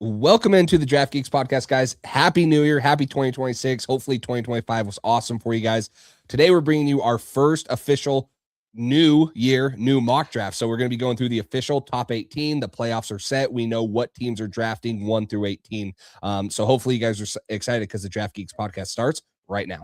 Welcome into the Draft Geeks podcast, guys. Happy New Year. Happy 2026. Hopefully 2025 was awesome for you guys. Today, we're bringing you our first official new year, new mock draft. So we're going to be going through the official top 18. The playoffs are set. We know what teams are drafting 1 through 18. So hopefully you guys are excited because the Draft Geeks podcast starts right now.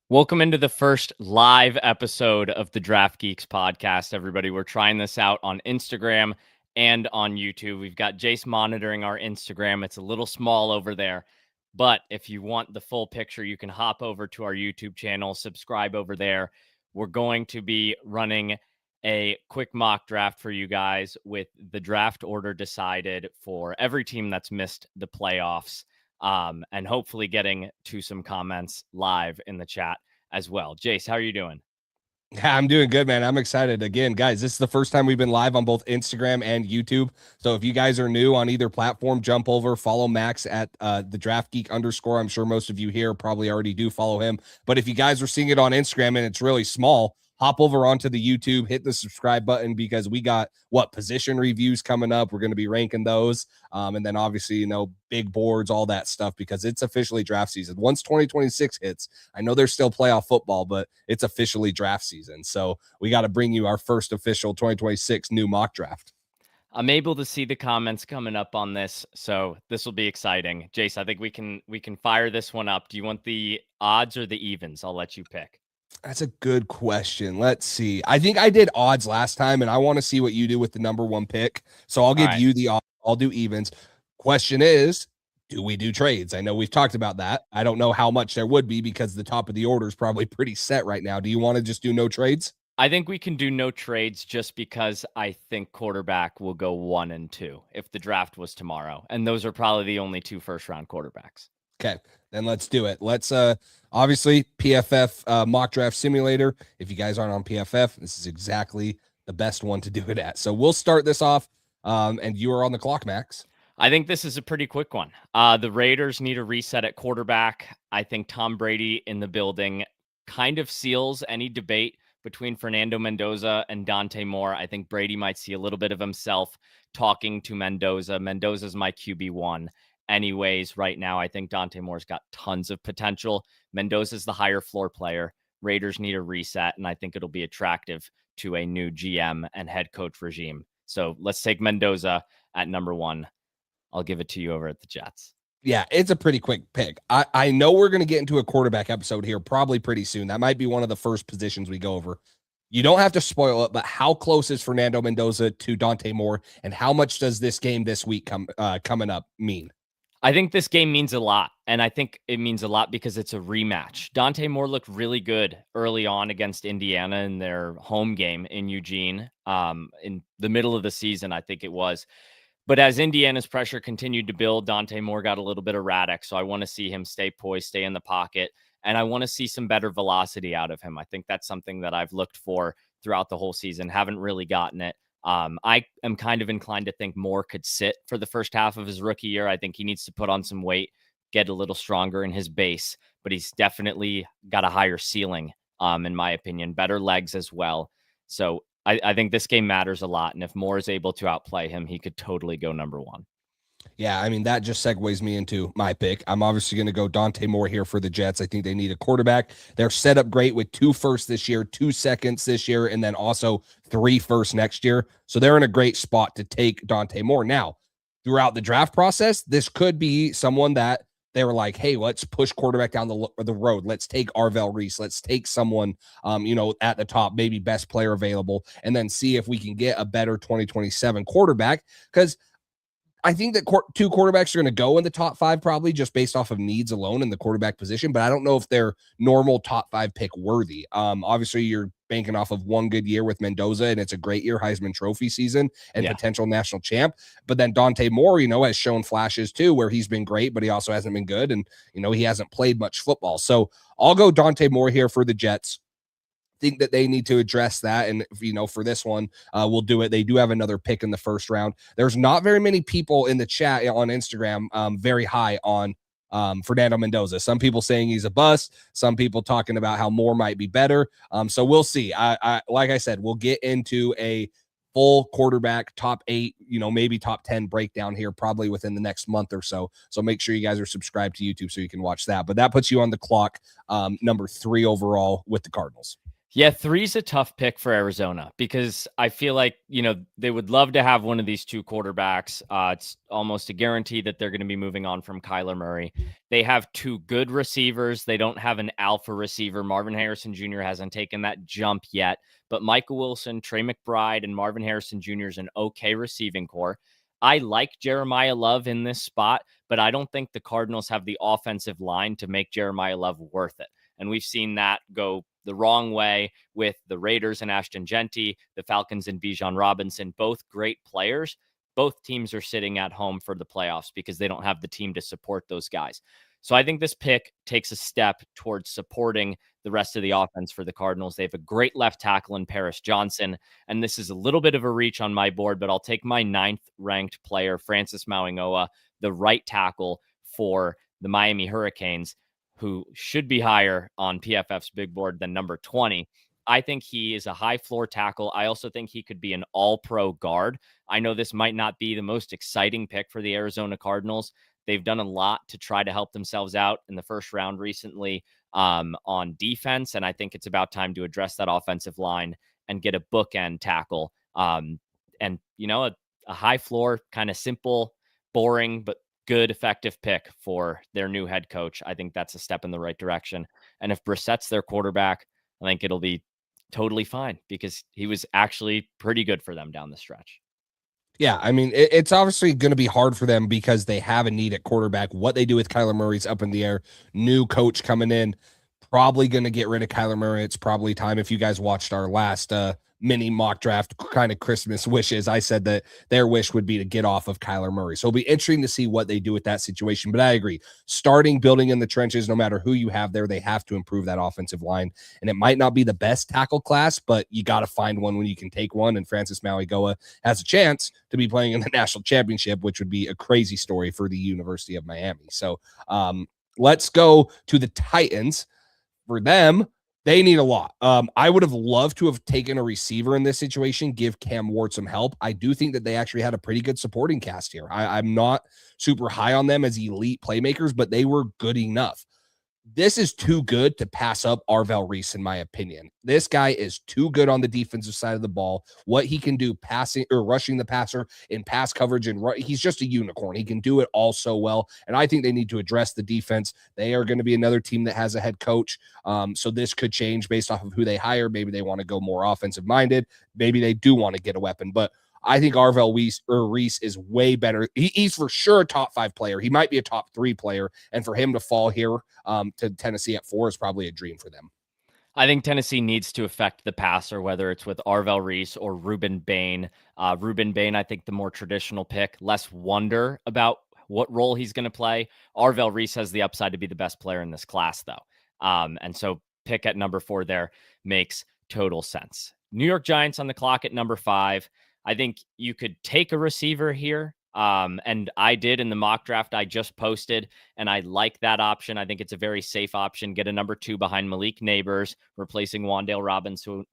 Welcome into the first live episode of the Draft Geeks podcast, everybody. We're trying this out on Instagram and on YouTube. We've got Jace monitoring our Instagram. It's a little small over there, but if you want the full picture, you can hop over to our YouTube channel, subscribe over there. We're going to be running a quick mock draft for you guys with the draft order decided for every team that's missed the playoffs. And hopefully getting to some comments live in the chat as well. Jace, how are you doing? I'm doing good, man. I'm excited. Again, guys, this is the first time we've been live on both Instagram and YouTube. So if you guys are new on either platform, jump over, follow Max at the Draft Geek _. I'm sure most of you here probably already do follow him. But if you guys are seeing it on Instagram and it's really small, hop over onto the YouTube, hit the subscribe button because we got position reviews coming up. We're going to be ranking those. And then obviously, big boards, all that stuff, because it's officially draft season. Once 2026 hits, I know there's still playoff football, but it's officially draft season. So we got to bring you our first official 2026 new mock draft. I'm able to see the comments coming up on this, so this will be exciting. Jace, I think we can fire this one up. Do you want the odds or the evens? I'll let you pick. That's a good question. Let's see. I think I did odds last time, and I want to see what you do with the number one pick. So I'll give you the odds. I'll do evens. Question is, do we do trades? I know we've talked about that. I don't know how much there would be because the top of the order is probably pretty set right now. Do you want to just do no trades? I think we can do no trades just because I think quarterback will go 1 and 2 if the draft was tomorrow. And those are probably the only 2 first-round quarterbacks. Okay, then let's do it. Let's obviously PFF mock draft simulator. If you guys aren't on PFF, this is exactly the best one to do it at. So we'll start this off, and you are on the clock, Max. I think this is a pretty quick one. The Raiders need a reset at quarterback. I think Tom Brady in the building kind of seals any debate between Fernando Mendoza and Dante Moore. I think Brady might see a little bit of himself talking to Mendoza. Mendoza's my QB1. Anyways, right now, I think Dante Moore's got tons of potential. Mendoza's the higher floor player. Raiders need a reset, and I think it'll be attractive to a new GM and head coach regime. So let's take Mendoza at number 1. I'll give it to you over at the Jets. Yeah, it's a pretty quick pick. I know we're going to get into a quarterback episode here probably pretty soon. That might be one of the first positions we go over. You don't have to spoil it, but how close is Fernando Mendoza to Dante Moore, and how much does this game this week coming up mean? I think this game means a lot, and I think it means a lot because it's a rematch. Dante Moore looked really good early on against Indiana in their home game in Eugene in the middle of the season, I think it was. But as Indiana's pressure continued to build, Dante Moore got a little bit erratic, so I want to see him stay poised, stay in the pocket, and I want to see some better velocity out of him. I think that's something that I've looked for throughout the whole season, haven't really gotten it. I am kind of inclined to think Moore could sit for the first half of his rookie year. I think he needs to put on some weight, get a little stronger in his base, but he's definitely got a higher ceiling, in my opinion, better legs as well. So I think this game matters a lot. And if Moore is able to outplay him, he could totally go number 1. Yeah, I mean, that just segues me into my pick. I'm obviously going to go Dante Moore here for the Jets. I think they need a quarterback. They're set up great with 2 firsts this year, 2 seconds this year, and then also 3 firsts next year. So they're in a great spot to take Dante Moore. Now, throughout the draft process, this could be someone that they were like, hey, let's push quarterback down the road. Let's take Arvell Reese. Let's take someone, at the top, maybe best player available, and then see if we can get a better 2027 quarterback. Because I think that 2 quarterbacks are going to go in the top 5 probably just based off of needs alone in the quarterback position, but I don't know if they're normal top 5 pick worthy. Obviously, you're banking off of one good year with Mendoza, and it's a great year, Heisman Trophy season and potential national champ. But then Dante Moore, has shown flashes too where he's been great, but he also hasn't been good, and he hasn't played much football. So I'll go Dante Moore here for the Jets. think that they need to address that. And, for this one, we'll do it. They do have another pick in the first round. There's not very many people in the chat on Instagram very high on Fernando Mendoza. Some people saying he's a bust. Some people talking about how Moore might be better. So we'll see. I like I said, we'll get into a full quarterback top 8, maybe top 10 breakdown here probably within the next month or so. So make sure you guys are subscribed to YouTube so you can watch that. But that puts you on the clock, number 3 overall with the Cardinals. Yeah, 3's a tough pick for Arizona because I feel like, they would love to have one of these 2 quarterbacks. It's almost a guarantee that they're going to be moving on from Kyler Murray. They have 2 good receivers. They don't have an alpha receiver. Marvin Harrison Jr. hasn't taken that jump yet, but Michael Wilson, Trey McBride, and Marvin Harrison Jr. is an okay receiving core. I like Jeremiah Love in this spot, but I don't think the Cardinals have the offensive line to make Jeremiah Love worth it. And we've seen that go the wrong way with the Raiders and Ashton Genty, the Falcons and Bijan Robinson, both great players. Both teams are sitting at home for the playoffs because they don't have the team to support those guys. So I think this pick takes a step towards supporting the rest of the offense for the Cardinals. They have a great left tackle in Paris Johnson, and this is a little bit of a reach on my board, but I'll take my 9th ranked player, Francis Mauigoa, the right tackle for the Miami Hurricanes, who should be higher on PFF's big board than number 20. I think he is a high floor tackle. I also think he could be an all-pro guard. I know this might not be the most exciting pick for the Arizona Cardinals. They've done a lot to try to help themselves out in the first round recently on defense, and I think it's about time to address that offensive line and get a bookend tackle. And, a high floor, kind of simple, boring, but good, effective pick for their new head coach. I think that's a step in the right direction. And if Brissett's their quarterback, I think it'll be totally fine because he was actually pretty good for them down the stretch. Yeah, I mean, it's obviously going to be hard for them because they have a need at quarterback. What they do with Kyler Murray's up in the air. New coach coming in, probably going to get rid of Kyler Murray. It's probably time. If you guys watched our last mini mock draft kind of Christmas wishes, I said that their wish would be to get off of Kyler Murray. So it'll be interesting to see what they do with that situation. But I agree, starting building in the trenches, no matter who you have there, they have to improve that offensive line. And it might not be the best tackle class, but you got to find one when you can take one. And Francis Mauigoa has a chance to be playing in the national championship, which would be a crazy story for the University of Miami. So let's go to the Titans. For them, they need a lot. I would have loved to have taken a receiver in this situation, give Cam Ward some help. I do think that they actually had a pretty good supporting cast here. I'm not super high on them as elite playmakers, but they were good enough. This is too good to pass up Arvell Reese, in my opinion. This guy is too good on the defensive side of the ball. What he can do passing or rushing the passer in pass coverage, and he's just a unicorn. He can do it all so well. And I think they need to address the defense. They are going to be another team that has a head coach. So this could change based off of who they hire. Maybe they want to go more offensive minded. Maybe they do want to get a weapon, but I think Arvell Reese is way better. He's for sure a top 5 player. He might be a top 3 player. And for him to fall here to Tennessee at 4 is probably a dream for them. I think Tennessee needs to affect the passer, whether it's with Arvell Reese or Ruben Bain. Ruben Bain, I think the more traditional pick, less wonder about what role he's going to play. Arvell Reese has the upside to be the best player in this class, though. And so pick at number 4 there makes total sense. New York Giants on the clock at number 5. I think you could take a receiver here. And I did in the mock draft I just posted, and I like that option. I think it's a very safe option. Get a number 2 behind Malik Neighbors, replacing Wan'Dale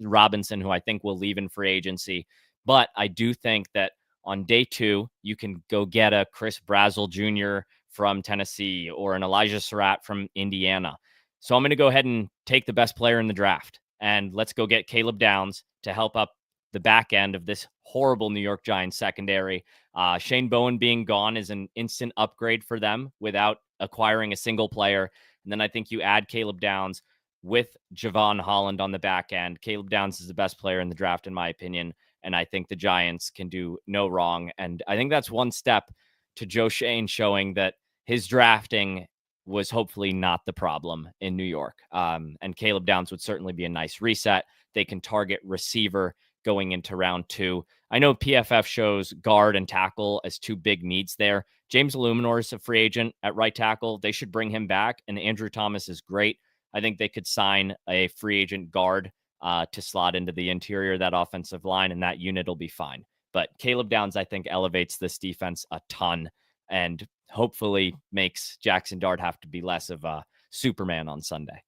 Robinson, who I think will leave in free agency. But I do think that on day 2, you can go get a Chris Brazzell Jr. from Tennessee or an Elijah Surratt from Indiana. So I'm going to go ahead and take the best player in the draft, and let's go get Caleb Downs to help up the back end of this horrible New York Giants secondary. Shane Bowen being gone is an instant upgrade for them without acquiring a single player. And then I think you add Caleb Downs with Javon Holland on the back end. Caleb Downs is the best player in the draft, in my opinion. And I think the Giants can do no wrong. And I think that's one step to Joe Shane showing that his drafting was hopefully not the problem in New York. And Caleb Downs would certainly be a nice reset. They can target receiver going into round 2. I know PFF shows guard and tackle as 2 big needs there. James Illuminor is a free agent at right tackle. They should bring him back. And Andrew Thomas is great. I think they could sign a free agent guard to slot into the interior of that offensive line, and that unit will be fine. But Caleb Downs, I think, elevates this defense a ton and hopefully makes Jackson Dart have to be less of a Superman on Sunday.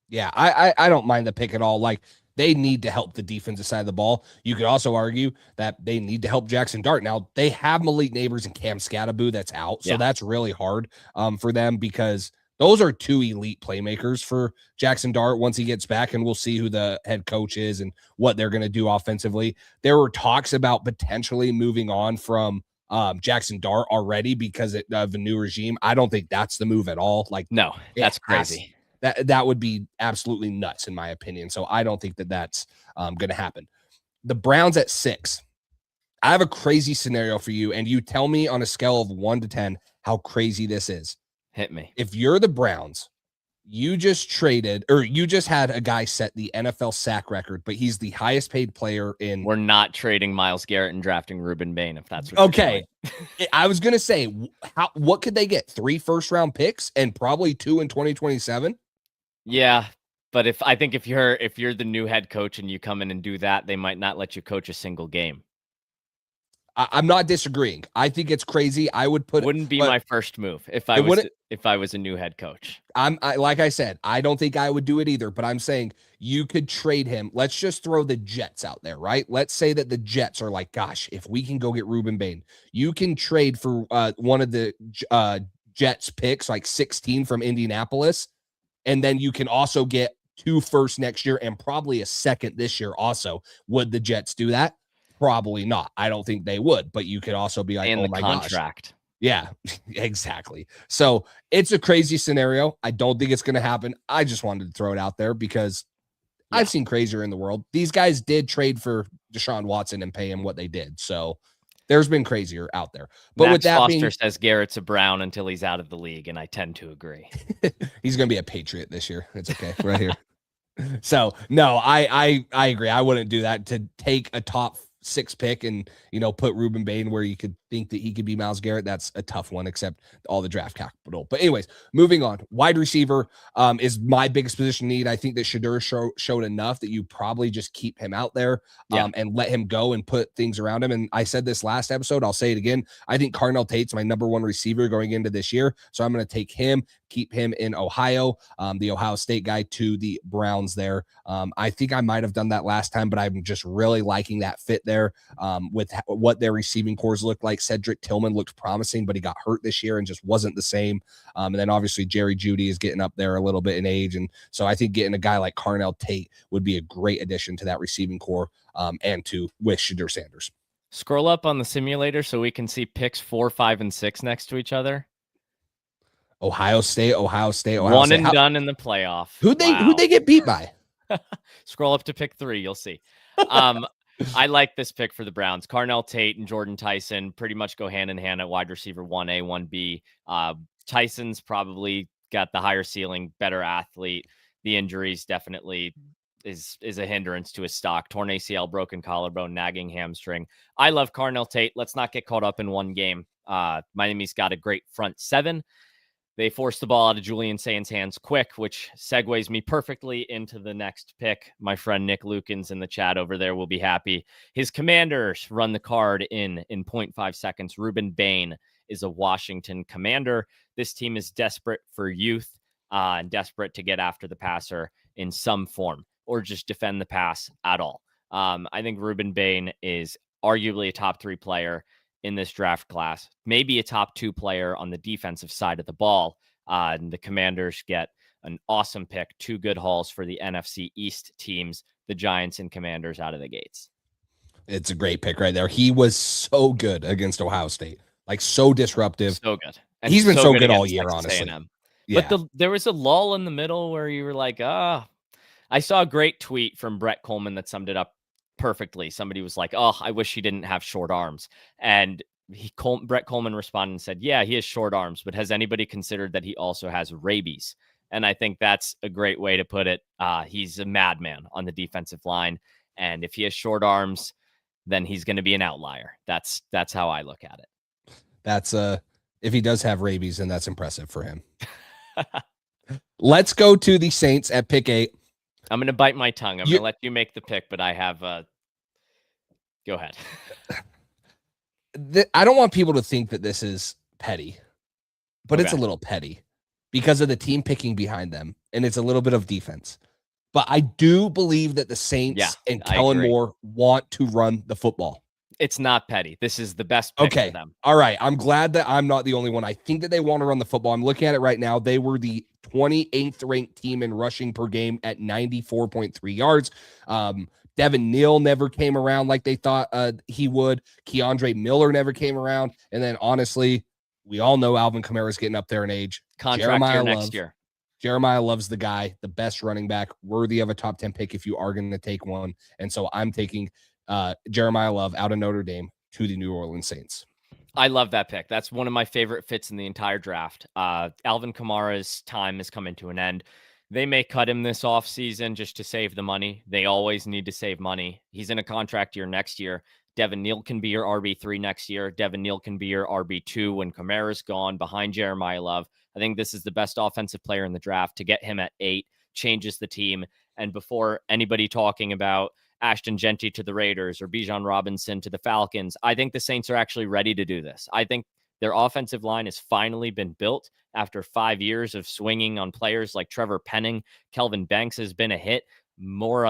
Yeah, I don't mind the pick at all. Like, they need to help the defensive side of the ball. You could also argue that they need to help Jackson Dart. Now, they have Malik Neighbors and Cam Scattaboo that's out, so that's really hard for them, because those are two elite playmakers for Jackson Dart once he gets back, and we'll see who the head coach is and what they're going to do offensively. There were talks about potentially moving on from Jackson Dart already because of a new regime. I don't think that's the move at all. Like, no, that's crazy. That would be absolutely nuts in my opinion. So I don't think that that's going to happen. The Browns at 6. I have a crazy scenario for you, and you tell me on a scale of 1 to 10 how crazy this is. Hit me. If you're the Browns, you just had a guy set the NFL sack record, but he's the highest paid player in. We're not trading Myles Garrett and drafting Ruben Bain, if that's what okay. I was going to say, what could they get? 3 first-round picks and probably 2 in 2027? Yeah, but if you're the new head coach and you come in and do that, they might not let you coach a single game. I'm not disagreeing. I think it's crazy. I would put wouldn't be my first move if I was a new head coach. Like I said, I don't think I would do it either, but I'm saying you could trade him. Let's just throw the Jets out there, right? Let's say that the Jets are like, gosh, if we can go get Ruben Bain, you can trade for one of the Jets picks, like 16 from Indianapolis. And then you can also get 2 firsts next year and probably a second this year also. Would the Jets do that? Probably not. I don't think they would, but you could also be like, oh my contract. Gosh. Yeah, exactly. So it's a crazy scenario. I don't think it's going to happen. I just wanted to throw it out there because I've seen crazier in the world. These guys did trade for Deshaun Watson and pay him what they did. So there's been crazier out there. But Max with that Foster says Garrett's a Brown until he's out of the league, and I tend to agree. He's going to be a Patriot this year. It's okay. Right here. So, no, I agree. I wouldn't do that to take a top 6 pick and, put Ruben Bain where you could think that he could be Myles Garrett. That's a tough one, except all the draft capital. But anyways, moving on. Wide receiver is my biggest position need. I think that Shedeur showed enough that you probably just keep him out there and let him go and put things around him. And I said this last episode, I'll say it again. I think Carnell Tate's my number 1 receiver going into this year. So I'm going to take him, keep him in Ohio, the Ohio State guy to the Browns there. I think I might have done that last time, but I'm just really liking that fit there with what their receiving cores look like. Cedric Tillman looked promising, but he got hurt this year and just wasn't the same. And then obviously Jerry Jeudy is getting up there a little bit in age. And so I think getting a guy like Carnell Tate would be a great addition to that receiving core and with Shedeur Sanders. Scroll up on the simulator so we can see picks 4, 5, and 6 next to each other. Ohio State. One and done in the playoff. Who'd they get beat by? Scroll up to pick 3. You'll see. I like this pick for the Browns. Carnell Tate and Jordan Tyson pretty much go hand in hand at wide receiver 1A, 1B. Tyson's probably got the higher ceiling, better athlete. The injuries definitely is a hindrance to his stock. Torn ACL, broken collarbone, nagging hamstring. I love Carnell Tate. Let's not get caught up in one game. Miami's got a great front 7. They forced the ball out of Julian Saint's hands quick, which segues me perfectly into the next pick. My friend Nick Lukens in the chat over there will be happy. His Commanders run the card in 0.5 seconds. Ruben Bain is a Washington Commander. This team is desperate for youth and desperate to get after the passer in some form or just defend the pass at all. I think Ruben Bain is arguably a top 3 player in this draft class, maybe a top 2 player on the defensive side of the ball. And the Commanders get an awesome pick, 2 good hauls for the NFC East teams, the Giants and Commanders out of the gates. It's a great pick right there. He was so good against Ohio State, like so disruptive. So good. And he's been so good all year, honestly. Yeah. But there was a lull in the middle where you were like, I saw a great tweet from Brett Coleman that summed it up perfectly. Somebody was like, oh, I wish he didn't have short arms. And Brett Coleman responded and said, yeah, he has short arms, but has anybody considered that he also has rabies? And I think that's a great way to put it. He's a madman on the defensive line. And if he has short arms, then he's going to be an outlier. That's how I look at it. That's if he does have rabies, then that's impressive for him. Let's go to the Saints at pick 8. I'm going to bite my tongue. I'm You- going to let you make the pick, but I have go ahead. I don't want people to think that this is petty, but it's a Okay. little petty because of the team picking behind them, and it's a little bit of defense. But I do believe that the Saints Yeah, and I Kellen agree. Moore want to run the football. It's not petty. This is the best pick for Okay. them. All right. I'm glad that I'm not the only one. I think that they want to run the football. I'm looking at it right now. They were the 28th ranked team in rushing per game at 94.3 yards. Devin Neal never came around like they thought he would. Keandre Miller never came around. And then honestly, we all know Alvin Kamara's getting up there in age. Contract year next year. Jeremiah Love's the guy, the best running back, worthy of a top 10 pick if you are going to take one. And so I'm taking Jeremiah Love out of Notre Dame to the New Orleans Saints. I love that pick. That's one of my favorite fits in the entire draft. Alvin Kamara's time is coming to an end. They may cut him this offseason just to save the money. They always need to save money. He's in a contract year next year. Devin Neal can be your RB3 next year. Devin Neal can be your RB2 when Kamara's gone behind Jeremiah Love. I think this is the best offensive player in the draft. To get him at 8 changes the team. And before anybody talking about Ashton Genty to the Raiders or Bijan Robinson to the Falcons, I think the Saints are actually ready to do this. I think their offensive line has finally been built after 5 years of swinging on players like Trevor Penning. Kelvin Banks has been a hit. More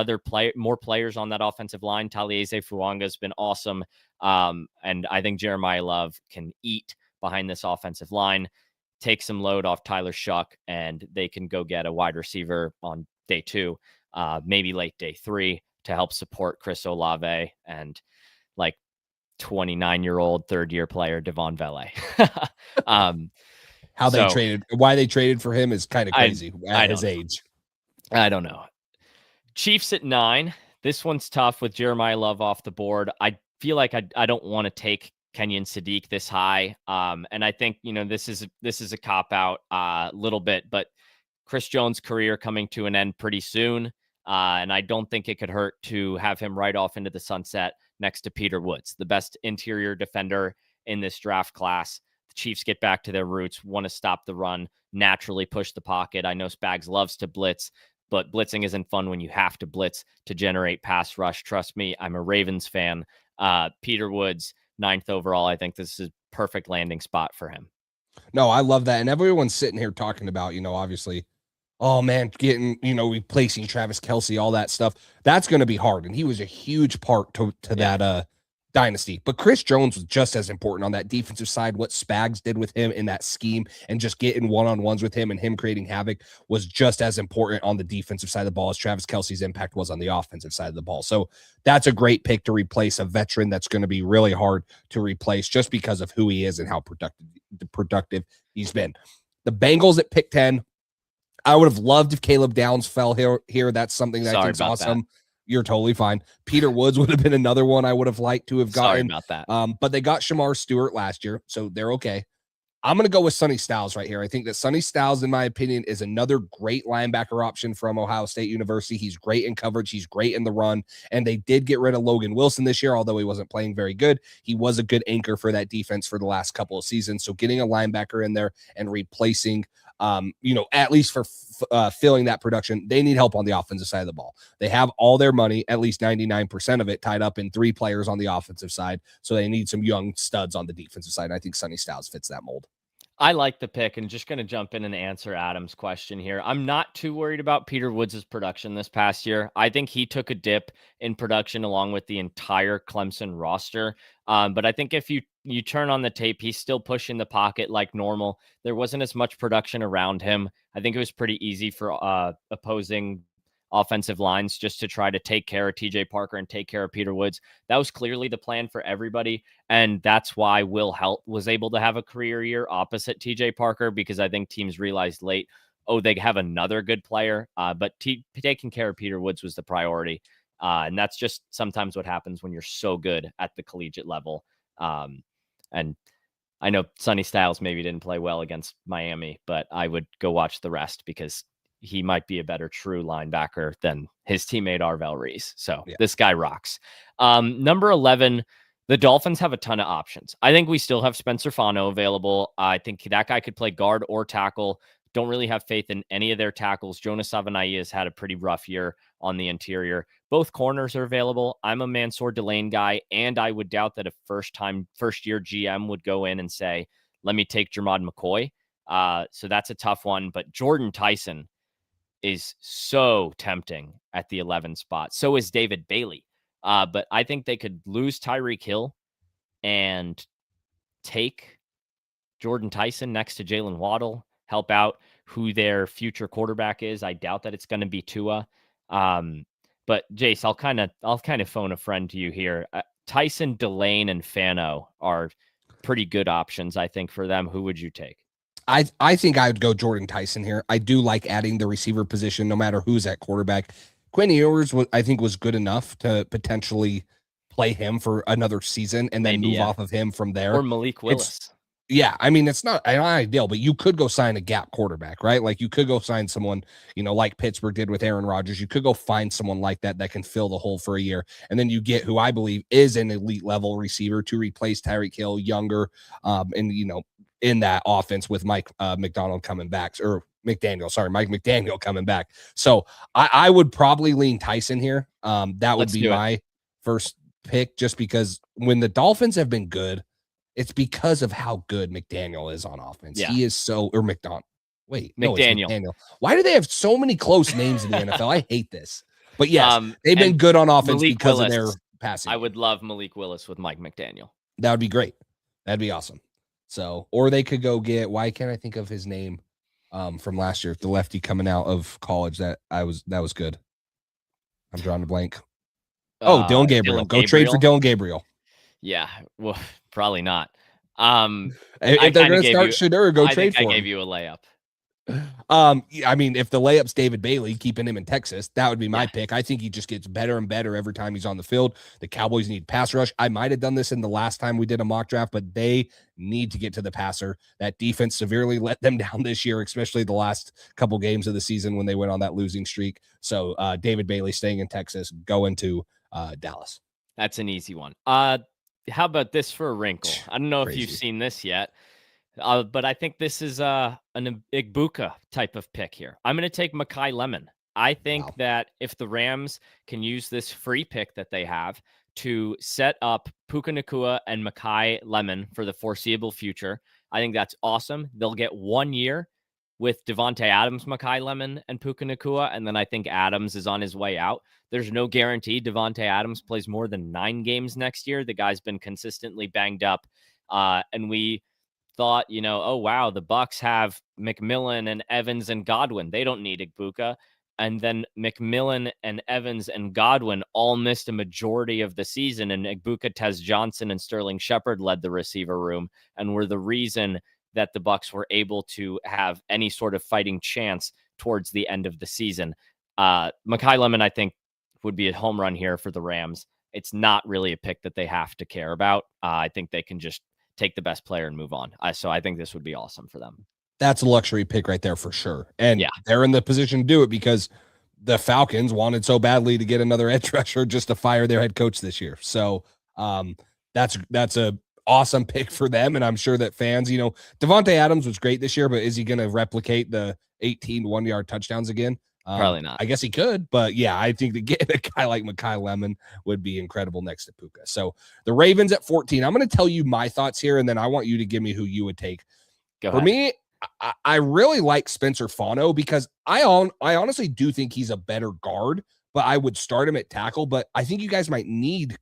players on that offensive line. Taliesin Fuanga has been awesome. And I think Jeremiah Love can eat behind this offensive line, take some load off Tyler Shuck, and they can go get a wide receiver on day 2, maybe late day 3 to help support Chris Olave and like 29-year-old third-year player Devon Vele. Why they traded for him is kind of crazy at his age. I don't know. Chiefs at 9. This one's tough with Jeremiah Love off the board. I feel like I don't want to take Kenyon Sadiq this high. And I think, this is a cop out a little bit, but Chris Jones' career coming to an end pretty soon. And I don't think it could hurt to have him right off into the sunset next to Peter Woods, the best interior defender in this draft class. The Chiefs get back to their roots, want to stop the run, naturally push the pocket. I know Spags loves to blitz, but blitzing isn't fun when you have to blitz to generate pass rush. Trust me, I'm a Ravens fan. Peter Woods, 9th overall. I think this is a perfect landing spot for him. No, I love that. And everyone's sitting here talking about, obviously, oh man, getting, replacing Travis Kelce, all that stuff. That's going to be hard. And he was a huge part to that dynasty. But Chris Jones was just as important on that defensive side. What Spags did with him in that scheme and just getting one-on-ones with him and him creating havoc was just as important on the defensive side of the ball as Travis Kelce's impact was on the offensive side of the ball. So that's a great pick to replace a veteran that's going to be really hard to replace just because of who he is and how productive he's been. The Bengals at pick 10. I would have loved if Caleb Downs fell here. That's something that I think is awesome. That. You're totally fine. Peter Woods would have been another one I would have liked to have gotten. Sorry about that. But they got Shamar Stewart last year, so they're okay. I'm going to go with Sonny Styles right here. I think that Sonny Styles, in my opinion, is another great linebacker option from Ohio State University. He's great in coverage. He's great in the run. And they did get rid of Logan Wilson this year, although he wasn't playing very good. He was a good anchor for that defense for the last couple of seasons. So getting a linebacker in there and replacing, at least for filling that production, they need help on the offensive side of the ball. They have all their money, at least 99% of it, tied up in 3 players on the offensive side. So they need some young studs on the defensive side. And I think Sonny Styles fits that mold. I like the pick, and just going to jump in and answer Adam's question here. I'm not too worried about Peter Woods' production this past year. I think he took a dip in production along with the entire Clemson roster. But I think if you turn on the tape, he's still pushing the pocket like normal. There wasn't as much production around him. I think it was pretty easy for opposing offensive lines just to try to take care of TJ Parker and take care of Peter Woods. That was clearly the plan for everybody. And that's why Will Helt was able to have a career year opposite TJ Parker, because I think teams realized late, they have another good player. But taking care of Peter Woods was the priority. And that's just sometimes what happens when you're so good at the collegiate level. And I know Sonny Styles maybe didn't play well against Miami, but I would go watch the rest because he might be a better true linebacker than his teammate Arvell Reese. So This guy rocks. Number 11, the Dolphins have a ton of options. I think we still have Spencer Fano available. I think that guy could play guard or tackle. Don't really have faith in any of their tackles. Jonas Savanaia has had a pretty rough year on the interior. Both corners are available. I'm a Mansour Delane guy, and I would doubt that a first-year GM would go in and say, let me take Jermod McCoy. So that's a tough one. But Jordan Tyson is so tempting at the 11 spot. So is David Bailey. But I think they could lose Tyreek Hill and take Jordan Tyson next to Jalen Waddle, help out who their future quarterback is. I doubt that it's going to be Tua. But Jace, I'll kind of phone a friend to you here. Tyson, Delane, and Fano are pretty good options, I think, for them. Who would you take? I think I would go Jordan Tyson here. I do like adding the receiver position, no matter who's at quarterback. Quinn Ewers, I think, was good enough to potentially play him for another season and then move off of him from there. Or Malik Willis. Yeah, I mean, it's not ideal, but you could go sign a gap quarterback, right? Like you could go sign someone, like Pittsburgh did with Aaron Rodgers. You could go find someone like that can fill the hole for a year. And then you get who I believe is an elite level receiver to replace Tyreek Hill, younger, and, in that offense with Mike McDaniel coming back, or Mike McDaniel coming back. So I would probably lean Tyson here. That would be my first pick, just because when the Dolphins have been good, it's because of how good McDaniel is on offense. Yeah. He is or McDonald. Wait, McDaniel. No, McDaniel. Why do they have so many close names in the NFL? I hate this. But yes, they've been good on offense Malik because Willis, of their passing. I would love Malik Willis with Mike McDaniel. That would be great. That'd be awesome. So, or they could go get, why can't I think of his name from last year? The lefty coming out of college that was good. I'm drawing a blank. Dylan Gabriel. Go trade for Dylan Gabriel. Yeah, well, probably not. If they're going to start Shedeur, go trade for him. I gave you a layup. I mean, if the layup's David Bailey, keeping him in Texas, that would be my pick. I think he just gets better and better every time he's on the field. The Cowboys need pass rush. I might have done this in the last time we did a mock draft, but they need to get to the passer. That defense severely let them down this year, especially the last couple games of the season when they went on that losing streak. So David Bailey staying in Texas, going to Dallas. That's an easy one. How about this for a wrinkle? I don't know if you've seen this yet. But I think this is an Igbuka type of pick here. I'm going to take Mekhi Lemon. I think that if the Rams can use this free pick that they have to set up Puka Nacua and Mekhi Lemon for the foreseeable future, I think that's awesome. They'll get 1 year with Devontae Adams, Mekhi Lemon, and Puka Nacua, and then I think Adams is on his way out. There's no guarantee Devontae Adams plays more than 9 games next year. The guy's been consistently banged up, and we thought, oh wow, the Bucs have McMillan and Evans and Godwin. They don't need Igbuka. And then McMillan and Evans and Godwin all missed a majority of the season, and Igbuka, Tez Johnson, and Sterling Shepard led the receiver room and were the reason that the Bucs were able to have any sort of fighting chance towards the end of the season. Mekhi Lemon, I think, would be a home run here for the Rams. It's not really a pick that they have to care about. I think they can just take the best player and move on. So I think this would be awesome for them. That's a luxury pick right there for sure. And they're in the position to do it because the Falcons wanted so badly to get another edge rusher just to fire their head coach this year. So that's a awesome pick for them. And I'm sure that fans, Devontae Adams was great this year, but is he going to replicate the 18 1-yard touchdowns again? Probably not. I guess he could, but yeah, I think to get a guy like Mekhi Lemon would be incredible next to Puka. So the Ravens at 14. I'm going to tell you my thoughts here, and then I want you to give me who you would take. For me, I really like Spencer Fano because I honestly do think he's a better guard, but I would start him at tackle. But I think you guys might need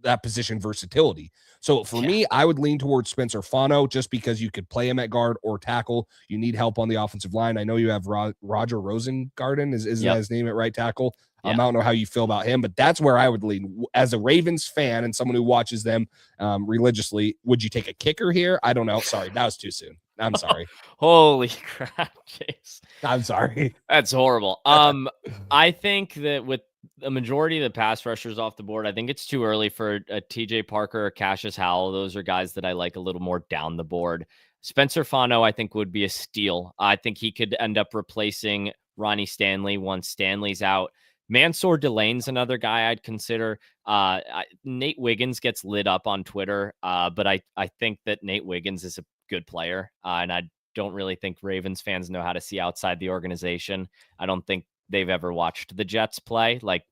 that position versatility. So for me, I would lean towards Spencer Fano just because you could play him at guard or tackle. You need help on the offensive line. I know you have Roger Rosengarten. Is that his name at right tackle? I don't know how you feel about him, but that's where I would lean. As a Ravens fan and someone who watches them religiously, would you take a kicker here? I don't know. Sorry, that was too soon. I'm sorry. Holy crap, Chase. I'm sorry. That's horrible. I think that with the majority of the pass rushers off the board, I think it's too early for a TJ Parker or Cassius Howell. Those are guys that I like a little more down the board. Spencer Fano, I think, would be a steal. I think he could end up replacing Ronnie Stanley once Stanley's out. Mansour Delane's another guy I'd consider. Nate Wiggins gets lit up on Twitter, but I think that Nate Wiggins is a good player, and I'd don't really think Ravens fans know how to see outside the organization. I don't think they've ever watched the Jets play. Like,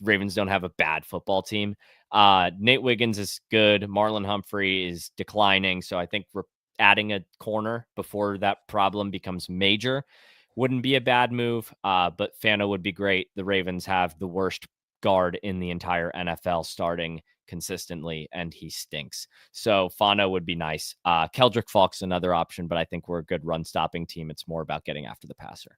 Ravens don't have a bad football team. Nate Wiggins is good. Marlon Humphrey is declining. So I think adding a corner before that problem becomes major wouldn't be a bad move. But Fano would be great. The Ravens have the worst guard in the entire NFL starting consistently, and he stinks. So Fano would be nice. Keldrick Falk's another option, but I think we're a good run stopping team. It's more about getting after the passer.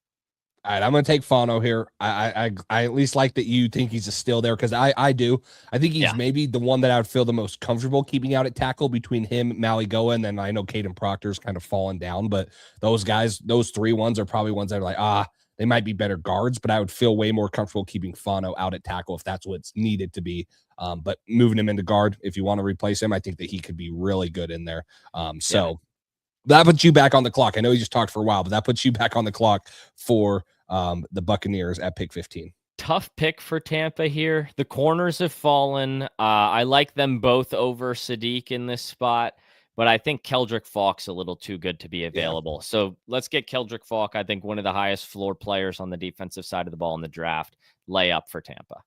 All right, I'm going to take Fano here. I at least like that you think he's still there, because I do. I think he's maybe the one that I would feel the most comfortable keeping out at tackle between him, Maligoa, and then I know Caden Proctor's kind of fallen down, but those guys, those 3 ones are probably ones that are like, they might be better guards, but I would feel way more comfortable keeping Fano out at tackle if that's what's needed to be. But moving him into guard, if you want to replace him, I think that he could be really good in there. That puts you back on the clock. I know you just talked for a while, but that puts you back on the clock for the Buccaneers at pick 15. Tough pick for Tampa here. The corners have fallen. I like them both over Sadiq in this spot, but I think Keldrick Falk's a little too good to be available. Yeah. So let's get Keldrick Falk. I think one of the highest floor players on the defensive side of the ball in the draft. Lay up for Tampa.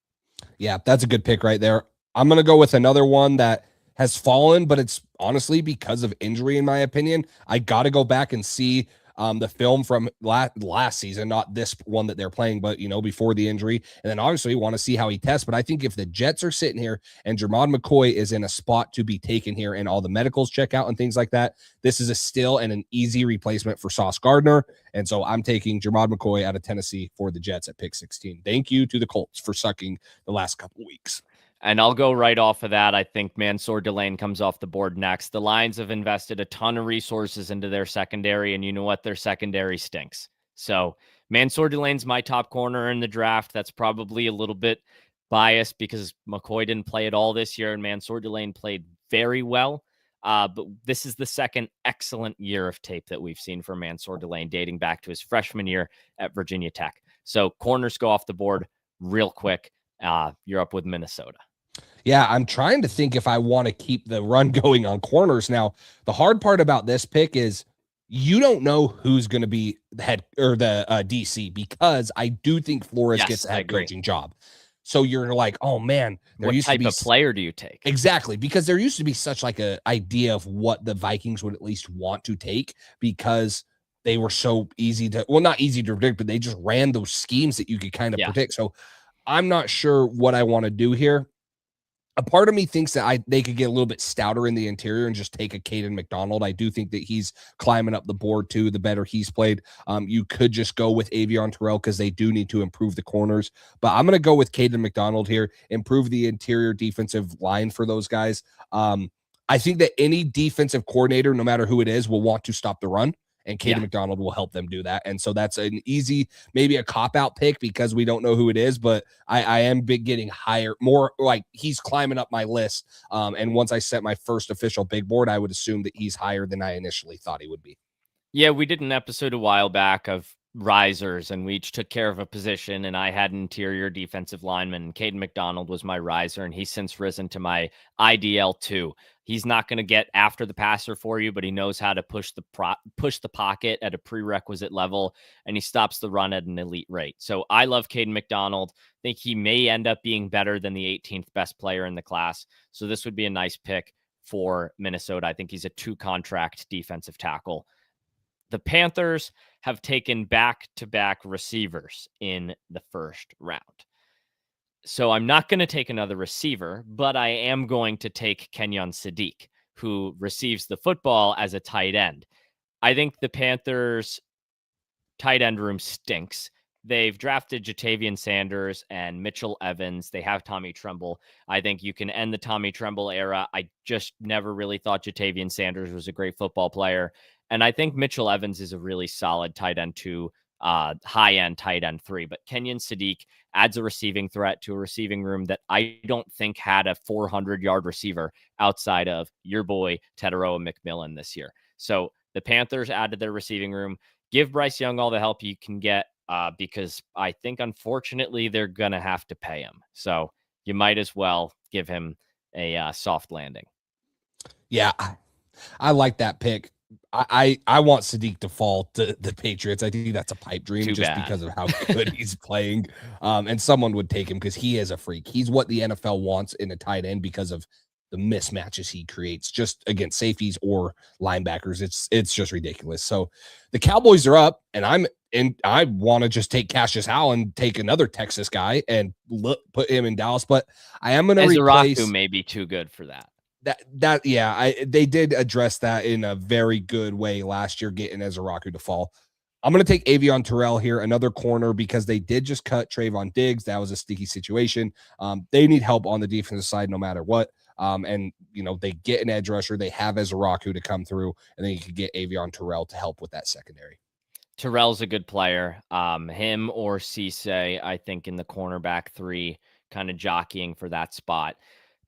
Yeah, that's a good pick right there. I'm going to go with another one that has fallen, but it's honestly because of injury, in my opinion. I got to go back and see the film from last season, not this one that they're playing, but, before the injury. And then obviously want to see how he tests. But I think if the Jets are sitting here and Jermod McCoy is in a spot to be taken here and all the medicals check out and things like that, this is a still and an easy replacement for Sauce Gardner. And so I'm taking Jermod McCoy out of Tennessee for the Jets at pick 16. Thank you to the Colts for sucking the last couple of weeks. And I'll go right off of that. I think Mansour Delane comes off the board next. The Lions have invested a ton of resources into their secondary, and you know what? Their secondary stinks. So Mansour Delane's my top corner in the draft. That's probably a little bit biased because McCoy didn't play at all this year, and Mansour Delane played very well. But this is the second excellent year of tape that we've seen for Mansour Delane, dating back to his freshman year at Virginia Tech. So corners go off the board real quick. You're up with Minnesota. Yeah, I'm trying to think if I want to keep the run going on corners. Now, the hard part about this pick is you don't know who's going to be the head or the DC, because I do think Flores gets a head coaching job. So you're like, oh man, what type of player do you take? Exactly, because there used to be such like a idea of what the Vikings would at least want to take, because they were so easy to, well, not easy to predict, but they just ran those schemes that you could kind of predict. So I'm not sure what I want to do here. A part of me thinks that they could get a little bit stouter in the interior and just take a Caden McDonald. I do think that he's climbing up the board too, the better he's played. You could just go with Avion Terrell because they do need to improve the corners. But I'm going to go with Caden McDonald here, improve the interior defensive line for those guys. I think that any defensive coordinator, no matter who it is, will want to stop the run. And Caden McDonald will help them do that. And so that's an easy, maybe a cop-out pick because we don't know who it is, but I am getting higher, more like he's climbing up my list. And once I set my first official big board, I would assume that he's higher than I initially thought he would be. Yeah, we did an episode a while back of risers, and we each took care of a position, and I had an interior defensive lineman, and Caden McDonald was my riser, and he's since risen to my IDL 2. He's not going to get after the passer for you, but he knows how to push the pocket at a prerequisite level, and he stops the run at an elite rate. So I love Caden McDonald. I think he may end up being better than the 18th best player in the class. So this would be a nice pick for Minnesota. I think he's a 2-contract defensive tackle. The Panthers have taken back-to-back receivers in the first round. So I'm not going to take another receiver, but I am going to take Kenyon Sadiq, who receives the football as a tight end. I think the Panthers' tight end room stinks. They've drafted Jatavian Sanders and Mitchell Evans. They have Tommy Tremble. I think you can end the Tommy Tremble era. I just never really thought Jatavian Sanders was a great football player. And I think Mitchell Evans is a really solid tight end 2, high-end tight end 3. But Kenyon Sadiq adds a receiving threat to a receiving room that I don't think had a 400-yard receiver outside of your boy Teteroa McMillan this year. So the Panthers added their receiving room. Give Bryce Young all the help you can get because I think, unfortunately, they're going to have to pay him. So you might as well give him a soft landing. Yeah, I like that pick. I want Sadiq to fall to the Patriots. I think that's a pipe dream Too just bad. because of how good he's playing. And someone would take him because he is a freak. He's what the NFL wants in a tight end because of the mismatches he creates just against safeties or linebackers. It's just ridiculous. So the Cowboys are up, and I want to just take Cassius Howell and take another Texas guy and put him in Dallas. But I am going to Ezraku replace may be too good for that. they did address that in a very good way last year, getting Ezraku to fall. I'm going to take Avion Terrell here, another corner, because they did just cut Trayvon Diggs. That was a sticky situation. They need help on the defensive side no matter what. And, they get an edge rusher. They have Ezraku to come through, and then you could get Avion Terrell to help with that secondary. Terrell's a good player. Him or Cisse, I think, in the cornerback 3, kind of jockeying for that spot.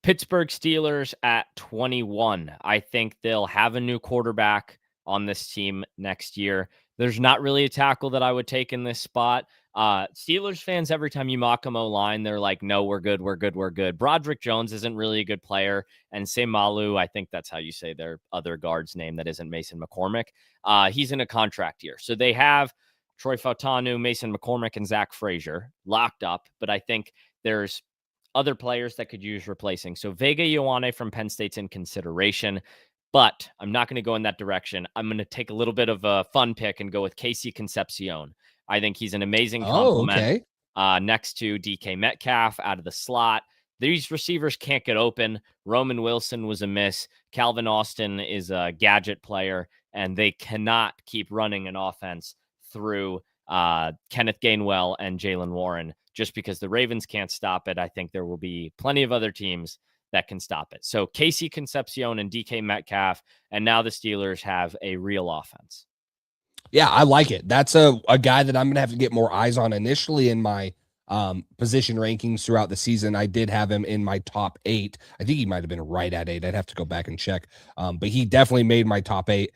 Pittsburgh Steelers at 21. I think they'll have a new quarterback on this team next year. There's not really a tackle that I would take in this spot. Steelers fans, every time you mock them O-line, they're like, no, we're good, we're good, we're good. Broderick Jones isn't really a good player. And Semalu, I think that's how you say their other guard's name that isn't Mason McCormick. He's in a contract year. So they have Troy Fautanu, Mason McCormick, and Zach Frazier locked up. But I think there's other players that could use replacing. So Vega Ioane from Penn State's in consideration, but I'm not going to go in that direction. I'm going to take a little bit of a fun pick and go with Casey Concepcion. I think he's an amazing compliment next to DK Metcalf out of the slot. These receivers can't get open. Roman Wilson was a miss. Calvin Austin is a gadget player, and they cannot keep running an offense through Kenneth Gainwell and Jaylen Warren. Just because the Ravens can't stop it, I think there will be plenty of other teams that can stop it. So Casey Concepcion and DK Metcalf, and now the Steelers have a real offense. Yeah, I like it. That's a guy that I'm going to have to get more eyes on. Initially in my position rankings throughout the season, I did have him in my top 8. I think he might have been right at 8. I'd have to go back and check. But he definitely made my top 8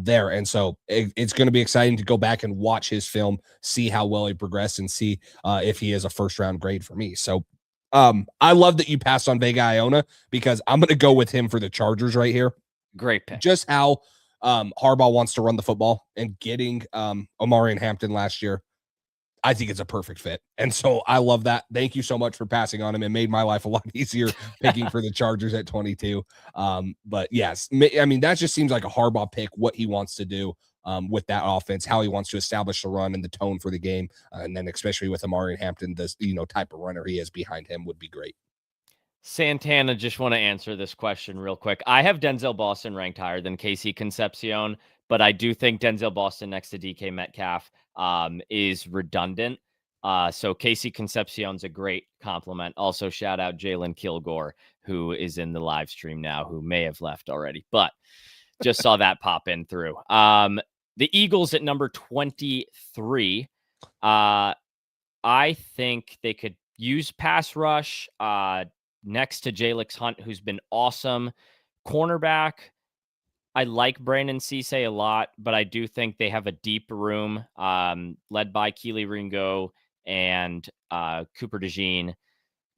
there. And so it's going to be exciting to go back and watch his film, see how well he progressed, and see if he is a first round grade for me. So I love that you passed on Vega Iona, because I'm going to go with him for the Chargers right here. Great pick. Just how Harbaugh wants to run the football, and getting Omari and Hampton last year, I think it's a perfect fit. And so I love that. Thank you so much for passing on him. It made my life a lot easier picking for the Chargers at 22. But yes, I mean, that just seems like a Harbaugh pick, what he wants to do with that offense, how he wants to establish the run and the tone for the game. And then especially with Omari and Hampton, the type of runner he is behind him would be great. Santana, just want to answer this question real quick. I have Denzel Boston ranked higher than Casey Concepcion, but I do think Denzel Boston next to DK Metcalf is redundant. So Casey Concepcion's a great compliment. Also, shout out Jalen Kilgore, who is in the live stream now, who may have left already, but just saw that pop in through. The Eagles at number 23. I think they could use pass rush next to Jalix Hunt, who's been awesome. Cornerback, I like Brandon Cisse a lot, but I do think they have a deep room led by Keely Ringo and Cooper DeJean.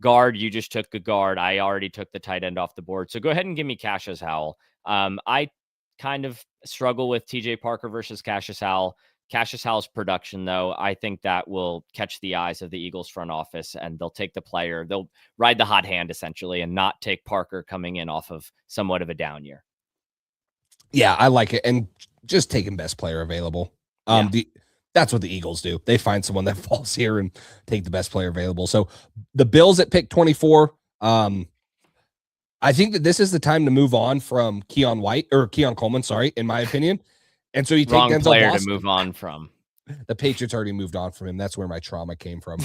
Guard, you just took a guard. I already took the tight end off the board. So go ahead and give me Cassius Howell. I kind of struggle with TJ Parker versus Cassius Howell. Cassius Howell's production, though, I think that will catch the eyes of the Eagles front office, and they'll take the player. They'll ride the hot hand, essentially, and not take Parker coming in off of somewhat of a down year. Yeah, I like it. And just taking best player available. That's what the Eagles do. They find someone that falls here and take the best player available. So the Bills at pick 24. I think that this is the time to move on from Keon Coleman, sorry, in my opinion. And so you take Wrong Denzel player Boston. to move on from. The Patriots already moved on from him. That's where my trauma came from.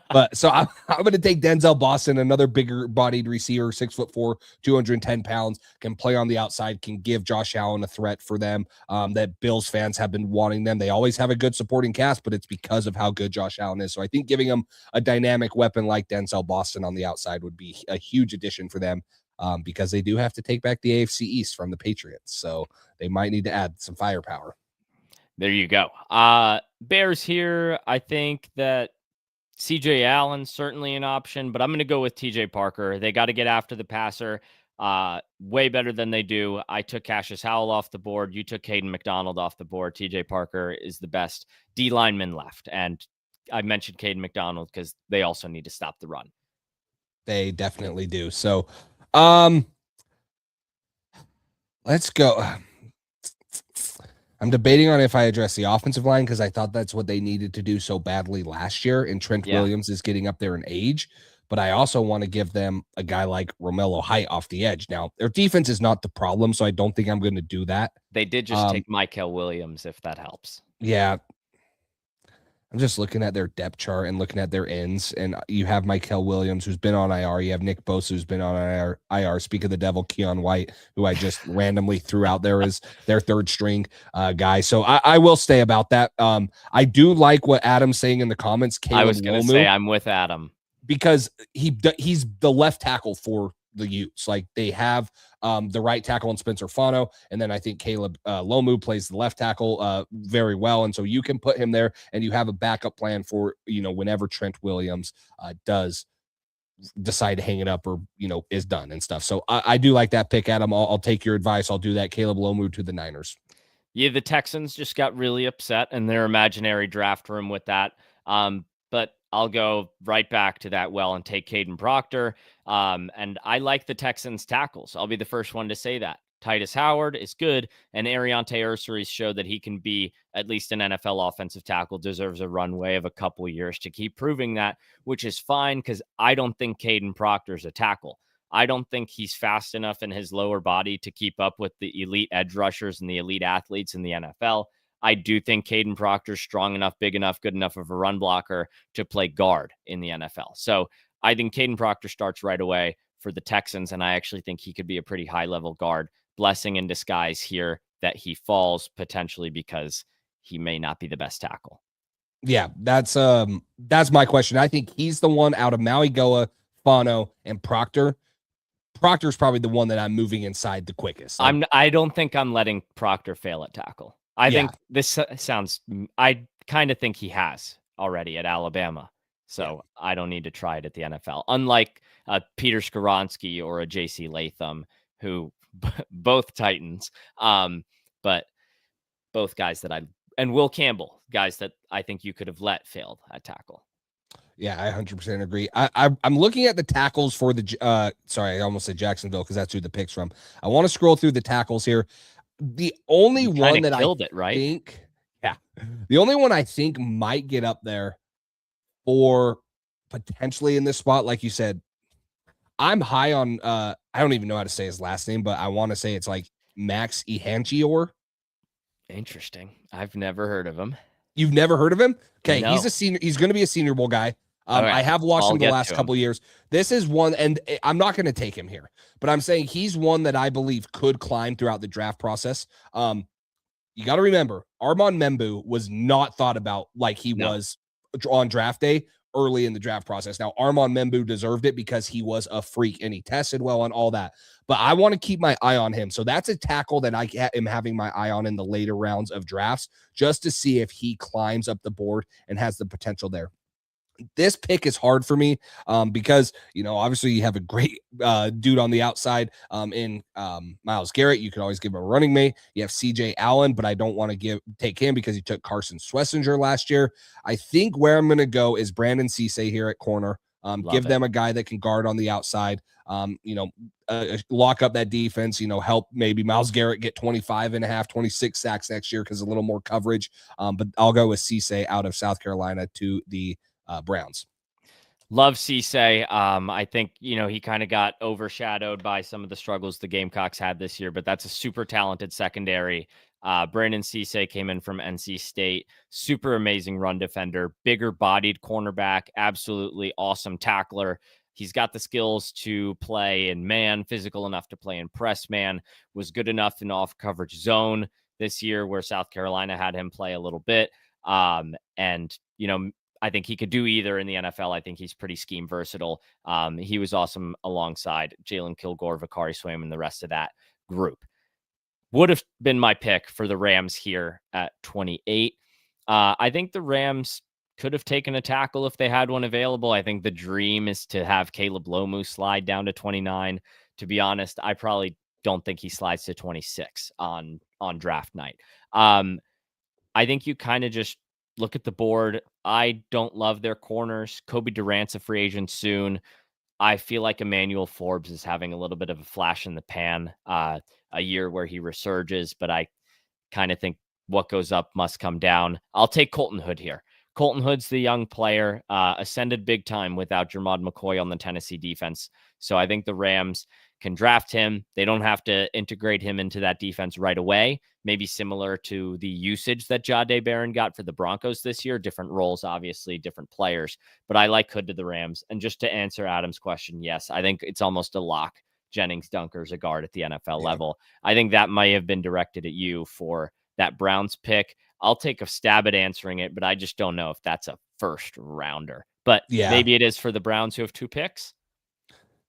But so I'm going to take Denzel Boston, another bigger bodied receiver, 6'4", 210 pounds, can play on the outside, can give Josh Allen a threat for them. That Bills fans have been wanting them. They always have a good supporting cast, but it's because of how good Josh Allen is. So I think giving them a dynamic weapon like Denzel Boston on the outside would be a huge addition for them. Because they do have to take back the AFC East from the Patriots. So they might need to add some firepower. There you go. Bears here. I think that CJ Allen's certainly an option, but I'm going to go with TJ Parker. They got to get after the passer. way better than they do. I took Cassius Howell off the board. You took Caden McDonald off the board. TJ Parker is the best D lineman left. And I mentioned Caden McDonald because they also need to stop the run. They definitely do. So, let's go. I'm debating on if I address the offensive line because I thought that's what they needed to do so badly last year. And Trent Williams is getting up there in age. But I also want to give them a guy like Romello Height off the edge. Now, their defense is not the problem, so I don't think I'm going to do that. They did just take Michael Williams, if that helps. Yeah. I'm just looking at their depth chart and looking at their ends, and you have Michael Williams, who's been on IR. You have Nick Bosa, who's been on IR. Speak of the devil, Keon White, who I just randomly threw out there as their third string guy. So I will stay about that. I do like what Adam's saying in the comments. I was going to say I'm with Adam because he's the left tackle for the Utes. Like they have the right tackle in Spencer Fano, and then I think Caleb Lomu plays the left tackle very well, and so you can put him there, and you have a backup plan for whenever Trent Williams does decide to hang it up or is done and stuff. So I do like that pick, Adam. I'll take your advice. I'll do that. Caleb Lomu to the Niners. Yeah, the Texans just got really upset in their imaginary draft room with that. But I'll go right back to that well and take Caden Proctor. And I like the Texans tackles. I'll be the first one to say that. Titus Howard is good, and Ariante Urseries showed that he can be at least an NFL offensive tackle, deserves a runway of a couple years to keep proving that, which is fine because I don't think Caden Proctor's a tackle. I don't think he's fast enough in his lower body to keep up with the elite edge rushers and the elite athletes in the NFL. I do think Caden Proctor's strong enough, big enough, good enough of a run blocker to play guard in the NFL. So I think Caden Proctor starts right away for the Texans, and I actually think he could be a pretty high-level guard. Blessing in disguise here that he falls potentially because he may not be the best tackle. Yeah, that's my question. I think he's the one out of Maui Goa, Fano, and Proctor. Proctor's probably the one that I'm moving inside the quickest. I don't think I'm letting Proctor fail at tackle. I think this sounds, I kind of think he has already at Alabama. So I don't need to try it at the NFL. Unlike Peter Skoronski or a JC Latham, who both Titans, but both guys that and Will Campbell, guys that I think you could have let failed at tackle. Yeah, I 100% agree. I'm looking at the tackles for the sorry, I almost said Jacksonville because that's who the pick's from. I want to scroll through the tackles here. The only one that the only one I think might get up there or potentially in this spot, like you said, I'm high on I don't even know how to say his last name, but I want to say it's like Max Ehanchior. Interesting. I've never heard of him. You've never heard of him? Okay, no. He's a senior. He's going to be a Senior Bowl guy. I have watched him the last couple of years. This is one, and I'm not going to take him here, but I'm saying he's one that I believe could climb throughout the draft process. You got to remember, Armand Membu was not thought about like he was on draft day early in the draft process. Now, Armand Membu deserved it because he was a freak and he tested well and all that. But I want to keep my eye on him. So that's a tackle that I am having my eye on in the later rounds of drafts just to see if he climbs up the board and has the potential there. This pick is hard for me because, obviously you have a great dude on the outside in Myles Garrett. You can always give him a running mate. You have CJ Allen, but I don't want to take him because he took Carson Schlesinger last year. I think where I'm going to go is Brandon Cisse here at corner. Give them a guy that can guard on the outside, lock up that defense, help maybe Myles Garrett get 25.5, 26 sacks next year because a little more coverage. But I'll go with Cisse out of South Carolina to the Browns. Love Cisse. I think, he kind of got overshadowed by some of the struggles the Gamecocks had this year, but that's a super talented secondary. Brandon Cisse came in from NC State, super amazing run defender, bigger bodied cornerback, absolutely awesome tackler. He's got the skills to play in man, physical enough to play in press man, was good enough in off coverage zone this year where South Carolina had him play a little bit. I think he could do either in the NFL. I think he's pretty scheme versatile. He was awesome alongside Jalen Kilgore, Vakari Swam, and the rest of that group. Would have been my pick for the Rams here at 28. I think the Rams could have taken a tackle if they had one available. I think the dream is to have Caleb Lomu slide down to 29. to be honest, I probably don't think he slides to 26 on draft night. I think you kind of just look at the board. I don't love their corners. Kobe Durant's a free agent soon. I feel like Emmanuel Forbes is having a little bit of a flash in the pan, a year where he resurges, but I kind of think what goes up must come down. I'll take Colton Hood here. Colton Hood's the young player, ascended big time without Jermod McCoy on the Tennessee defense. So I think the Rams can draft him. They don't have to integrate him into that defense right away. Maybe similar to the usage that Jahdae Barron got for the Broncos this year. Different roles, obviously, different players. But I like Hood to the Rams. And just to answer Adam's question, yes, I think it's almost a lock. Jennings Dunker's a guard at the NFL level. I think that might have been directed at you for that Browns pick. I'll take a stab at answering it, but I just don't know if that's a first rounder. But maybe it is for the Browns who have 2 picks.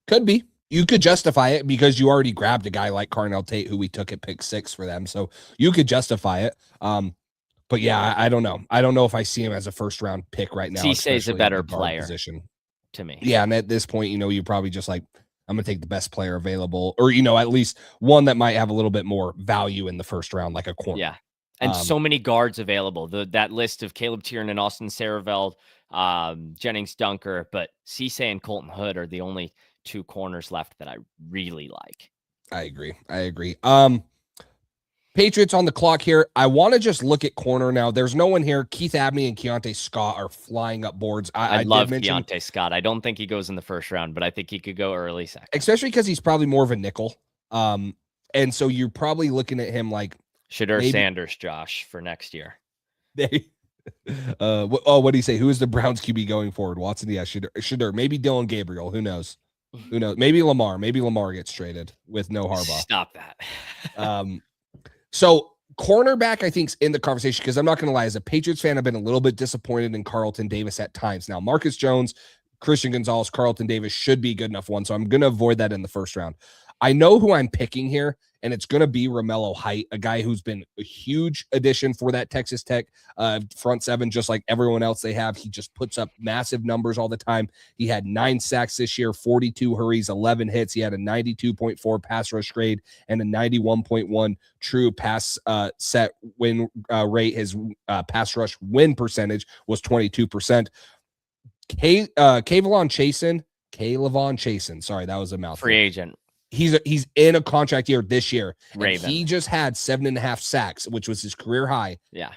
Could be. You could justify it because you already grabbed a guy like Carnell Tate, who we took at pick 6 for them. So you could justify it. But yeah, I don't know. I don't know if I see him as a first round pick right now. Ceesay's a better player position to me. Yeah. And at this point, you probably just like, I'm going to take the best player available, or, at least one that might have a little bit more value in the first round, like a corner. Yeah. And so many guards available. That list of Caleb Tiernan, Austin Sareveld, Jennings Dunker, but Ceesay and Colton Hood are the only 2 corners left that I really like. I agree. Patriots on the clock here. I want to just look at corner now. There's no one here. Keith Abney and Keontae Scott are flying up boards. I love Keontae Scott. I don't think he goes in the first round, but I think he could go early second. Especially because he's probably more of a nickel. And so you're probably looking at him like Shadur Sanders, Josh, for next year. What do you say? Who is the Browns QB going forward? Watson? Yeah, Shadur. Maybe Dylan Gabriel. Who knows? Maybe Lamar. Maybe Lamar gets traded with no Harbaugh. Stop that. So cornerback, I think, is in the conversation because I'm not going to lie. As a Patriots fan, I've been a little bit disappointed in Carlton Davis at times. Now, Marcus Jones, Christian Gonzalez, Carlton Davis should be good enough one. So I'm going to avoid that in the first round. I know who I'm picking here, and it's going to be Romello Height, a guy who's been a huge addition for that Texas Tech front seven, just like everyone else they have. He just puts up massive numbers all the time. He had 9 sacks this year, 42 hurries, 11 hits. He had a 92.4 pass rush grade and a 91.1 true pass set win rate. His pass rush win percentage was 22%. Kayvon Chasen. Sorry, that was a mouthful. Free agent. He's in a contract year this year. Raven. He just had 7.5 sacks, which was his career high. Yeah.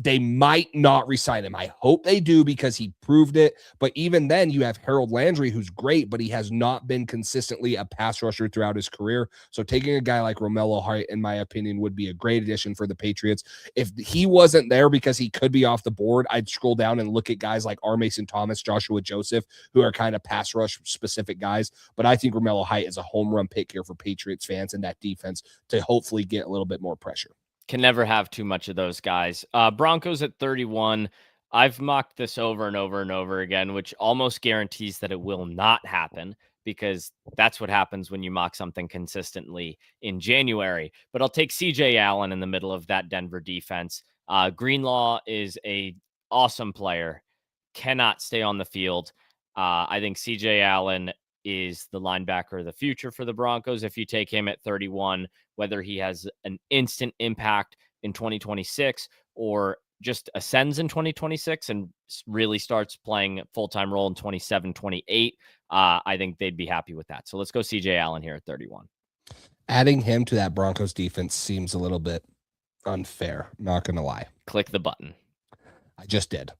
They might not resign him. I hope they do because he proved it. But even then, you have Harold Landry, who's great, but he has not been consistently a pass rusher throughout his career. So taking a guy like Romello Height, in my opinion, would be a great addition for the Patriots. If he wasn't there because he could be off the board, I'd scroll down and look at guys like R. Mason Thomas, Joshua Joseph, who are kind of pass rush specific guys. But I think Romello Height is a home run pick here for Patriots fans and that defense to hopefully get a little bit more pressure. Can never have too much of those guys. Broncos at 31. I've mocked this over and over and over again, which almost guarantees that it will not happen because that's what happens when you mock something consistently in January. But I'll take CJ Allen in the middle of that Denver defense. Greenlaw is a awesome player, cannot stay on the field. I think CJ Allen is the linebacker of the future for the Broncos. If you take him at 31, whether he has an instant impact in 2026 or just ascends in 2026 and really starts playing a full-time role in 27, 28, I think they'd be happy with that. So let's go CJ Allen here at 31. Adding him to that Broncos defense seems a little bit unfair. Not going to lie. Click the button. I just did.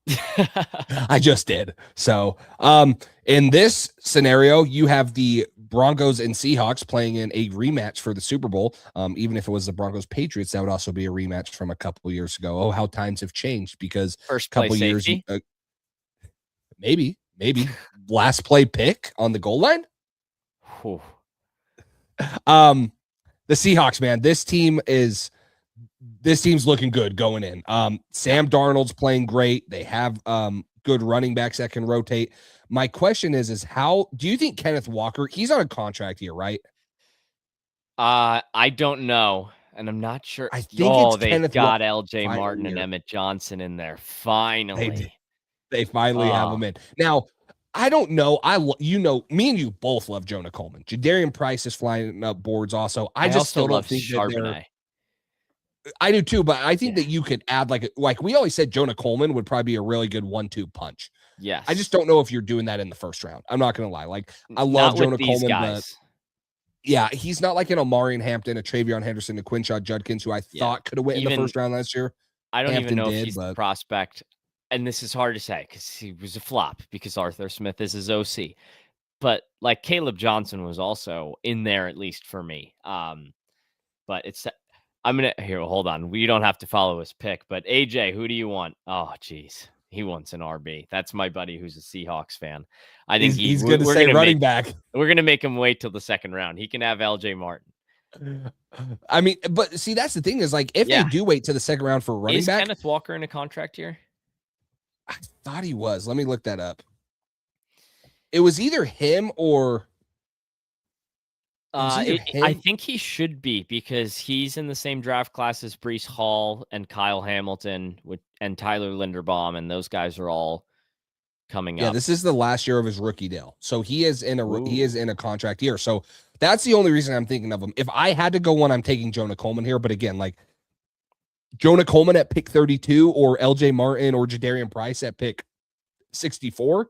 So, in this scenario, you have the Broncos and Seahawks playing in a rematch for the Super Bowl. Even if it was the Broncos Patriots, that would also be a rematch from a couple years ago. Oh, how times have changed because first couple years, maybe last play pick on the goal line. Whew. The Seahawks, man, this team's looking good going in. Sam Darnold's playing great. They have good running backs that can rotate. My question is how do you think Kenneth Walker, he's on a contract here, right? I don't know. And I'm not sure. I think they got LJ Martin and Emmett Johnson in there. Finally. They finally have him in. Now, I don't know. Me and you both love Jonah Coleman. Jadarian Price is flying up boards also. I just also still don't love think that they're. Charbonnet. I do too, but I think that you could add like we always said, Jonah Coleman would probably be a really good 1-2 punch. Yes. I just don't know if you're doing that in the first round. I'm not gonna lie. Like I love Not Jonah with these Coleman, guys. but yeah, he's not like an Omarion Hampton, a Travion Henderson, a Quinshot Judkins, who I thought could have went in the first round last year. I don't Hampton even know did, if he's the prospect, and this is hard to say because he was a flop because Arthur Smith is his OC. But like Caleb Johnson was also in there at least for me. But I'm gonna here. Hold on, we don't have to follow his pick. But AJ, who do you want? Oh, geez, he wants an RB. That's my buddy who's a Seahawks fan. I think he's going to say running back. We're gonna make him wait till the second round. He can have LJ Martin. I mean, but see, that's the thing is like if they do wait to the second round for running back, Kenneth Walker in a contract here? I thought he was. Let me look that up. It was either him or. I think he should be because he's in the same draft class as Breece Hall and Kyle Hamilton and Tyler Linderbaum, and those guys are all coming up. Yeah, this is the last year of his rookie deal, so he is in a contract year. So that's the only reason I'm thinking of him. If I had to go one, I'm taking Jonah Coleman here. But again, like Jonah Coleman at pick 32 or LJ Martin or Jadarian Price at pick 64,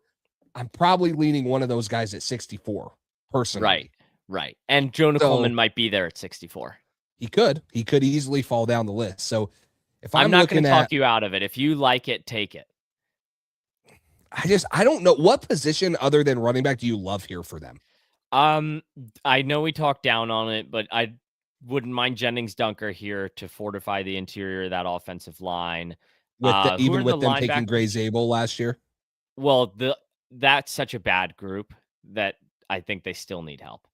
I'm probably leaning one of those guys at 64 personally. Right. And Jonah Coleman might be there at 64. He could easily fall down the list. So if I'm not going to talk you out of it. If you like it, take it. I don't know what position other than running back do you love here for them? I know we talked down on it, but I wouldn't mind Jennings Dunker here to fortify the interior of that offensive line. Even with them taking Gray Zabel last year? Well, that's such a bad group that I think they still need help.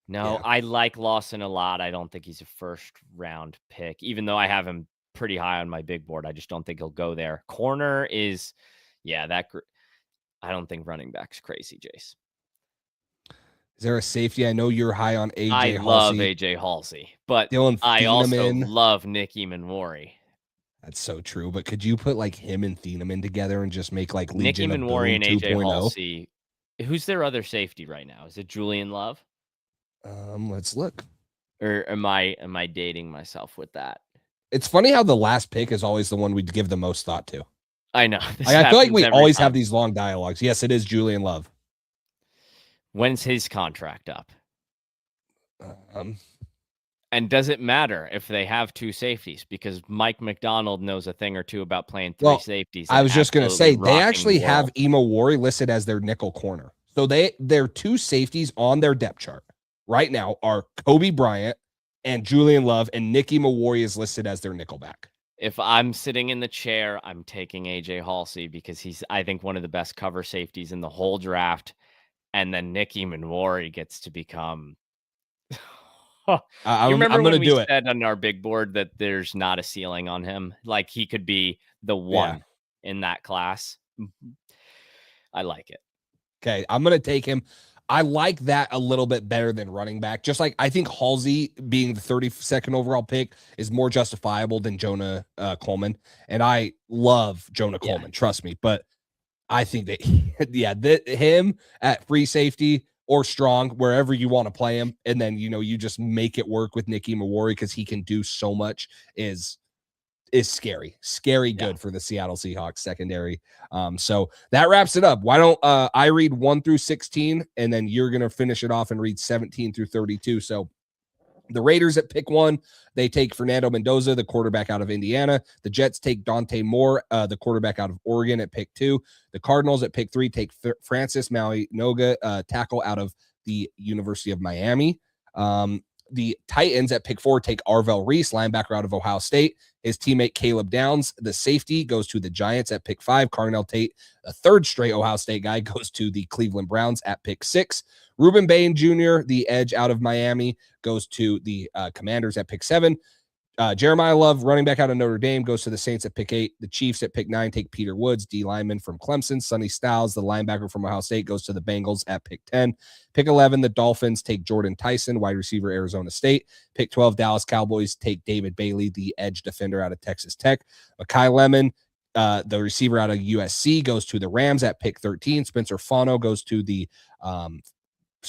No, I like Lawson a lot. I don't think he's a first round pick, even though I have him pretty high on my big board. I just don't think he'll go there. Corner is, that group. I don't think running back's crazy, Jace. Is there a safety? I know you're high on AJ Halsey. I love AJ Halsey, but I also love Nick Emanwari. That's so true. But could you put like him and Thieneman together and just make like Legion Nick Emanwari and AJ 2.0? Halsey? Who's their other safety right now? Is it Julian Love? Let's look. Or am I dating myself with that? It's funny how the last pick is always the one we'd give the most thought to. I know. I feel like we always have these long dialogues. Yes, it is Julian Love. When's his contract up? And does it matter if they have two safeties? Because Mike McDonald knows a thing or two about playing three safeties. I was just going to say, they actually have Emanwari listed as their nickel corner. So their two safeties on their depth chart right now are Kobe Bryant and Julian Love, and Nick Emanwari is listed as their nickelback. If I'm sitting in the chair, I'm taking AJ Halsey because he's, I think, one of the best cover safeties in the whole draft. And then Nick Emanwari gets to become. You remember when we said on our big board that there's not a ceiling on him? Like he could be the one in that class. I like it. Okay, I'm going to take him. I like that a little bit better than running back. Just like I think Halsey being the 32nd overall pick is more justifiable than Jonah Coleman. And I love Jonah Coleman, trust me. But I think that, him at free safety or strong, wherever you want to play him, and then, you just make it work with Nick Emanwari because he can do so much is scary good for the Seattle Seahawks secondary. So that wraps it up. Why don't I read 1 through 16 and then you're going to finish it off and read 17 through 32. So the Raiders at pick 1, they take Fernando Mendoza, the quarterback out of Indiana. The Jets take Dante Moore, the quarterback out of Oregon at pick 2. The Cardinals at pick 3 take Francis Maui-Noga, tackle out of the University of Miami. The Titans at pick 4 take Arvell Reese, linebacker out of Ohio State. His teammate Caleb Downs, the safety, goes to the Giants at pick 5. Carnell Tate, a third straight Ohio State guy, goes to the Cleveland Browns at pick 6. Ruben Bain Jr., the edge out of Miami, goes to the Commanders at pick 7. Jeremiah Love, running back out of Notre Dame, goes to the Saints at pick 8. The Chiefs at pick 9 take Peter Woods, D lineman from Clemson. Sonny Styles, the linebacker from Ohio State, goes to the Bengals at pick 10. Pick 11, the Dolphins take Jordan Tyson, wide receiver, Arizona State. Pick 12, Dallas Cowboys take David Bailey, the edge defender out of Texas Tech. Makai Lemon The receiver out of USC goes to the Rams at pick 13. Spencer Fano goes to the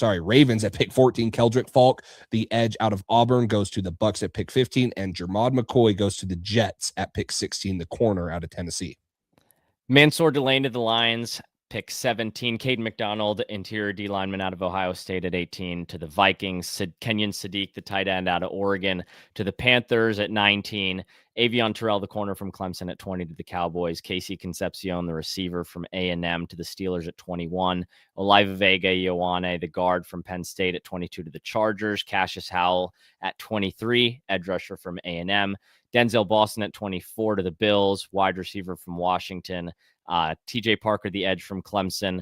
Ravens at pick 14. Keldrick Falk, the edge out of Auburn, goes to the Bucks at pick 15, and Jermod McCoy goes to the Jets at pick 16, the corner out of Tennessee. Mansour Delane to the Lions, pick 17. Caden McDonald, interior D lineman out of Ohio State at 18, to the Vikings. Kenyon Sadiq, the tight end out of Oregon, to the Panthers at 19. Avion Terrell, the corner from Clemson at 20, to the Cowboys. Casey Concepcion, the receiver from A&M, to the Steelers at 21. Oliva Vega Ioane, the guard from Penn State at 22, to the Chargers. Cassius Howell at 23, edge rusher from A&M. Denzel Boston at 24, to the Bills, wide receiver from Washington. TJ Parker, the edge from Clemson,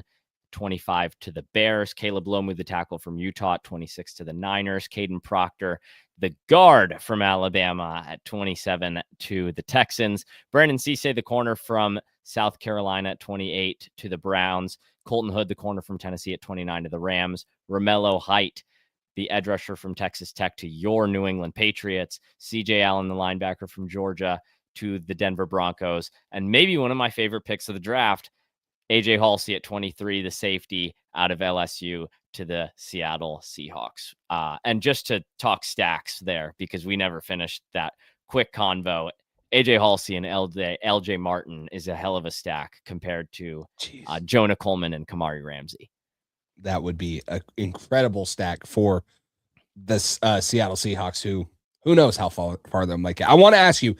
25, to the Bears. Caleb Lomu, the tackle from Utah, 26, to the Niners. Caden Proctor, the guard from Alabama, at 27, to the Texans. Brandon Cisse, the corner from South Carolina, at 28, to the Browns. Colton Hood, the corner from Tennessee, at 29, to the Rams. Romello Height, the edge rusher from Texas Tech, to your New England Patriots. CJ Allen, the linebacker from Georgia, to the Denver Broncos. And maybe one of my favorite picks of the draft, AJ Halsey at 23, the safety out of LSU, to the Seattle Seahawks. And just to talk stacks there, because we never finished that quick convo, AJ Halsey and LJ Martin is a hell of a stack compared to Jonah Coleman and Kamari Ramsey. That would be an incredible stack for the Seattle Seahawks, who knows how far they might get. I want to ask you,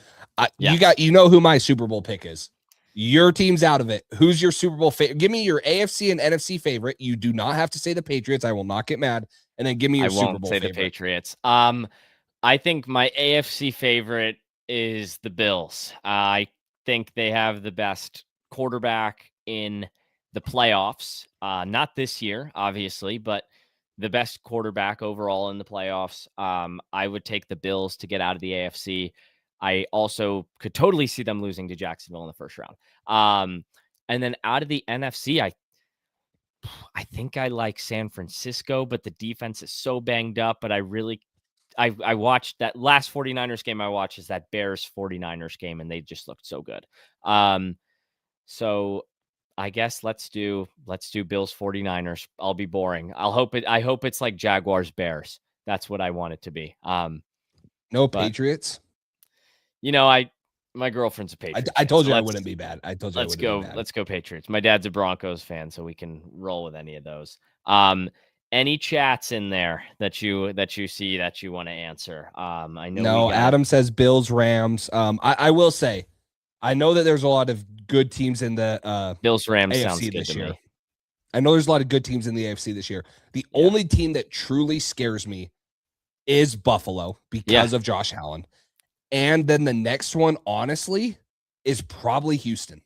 you know who my Super Bowl pick is. Your team's out of it. Who's your Super Bowl favorite? Give me your AFC and NFC favorite. You do not have to say the Patriots. I will not get mad. And then give me your Super Bowl favorite. I won't say the Patriots. I think my AFC favorite is the Bills. I think they have the best quarterback in the playoffs. Not this year, obviously, but the best quarterback overall in the playoffs. I would take the Bills to get out of the AFC. I also could totally see them losing to Jacksonville in the first round. And then out of the NFC, I think I like San Francisco, but the defense is so banged up. But I watched that last 49ers game I watched is that Bears 49ers game, and they just looked so good. So I guess let's do Bills 49ers. I'll be boring. I hope it's like Jaguars Bears. That's what I want it to be. No Patriots. You know, my girlfriend's a Patriots. I told you I wouldn't be bad. I told you let's go Patriots. My dad's a Broncos fan, so we can roll with any of those. Any chats in there that you see that you want to answer? I know. No, Adam says Bills, Rams. I will say, I know that there's a lot of good teams in the Bills, Rams AFC sounds good this to year. me. I know there's a lot of good teams in the AFC this year. The only team that truly scares me is Buffalo because of Josh Allen. And then the next one, honestly, is probably Houston.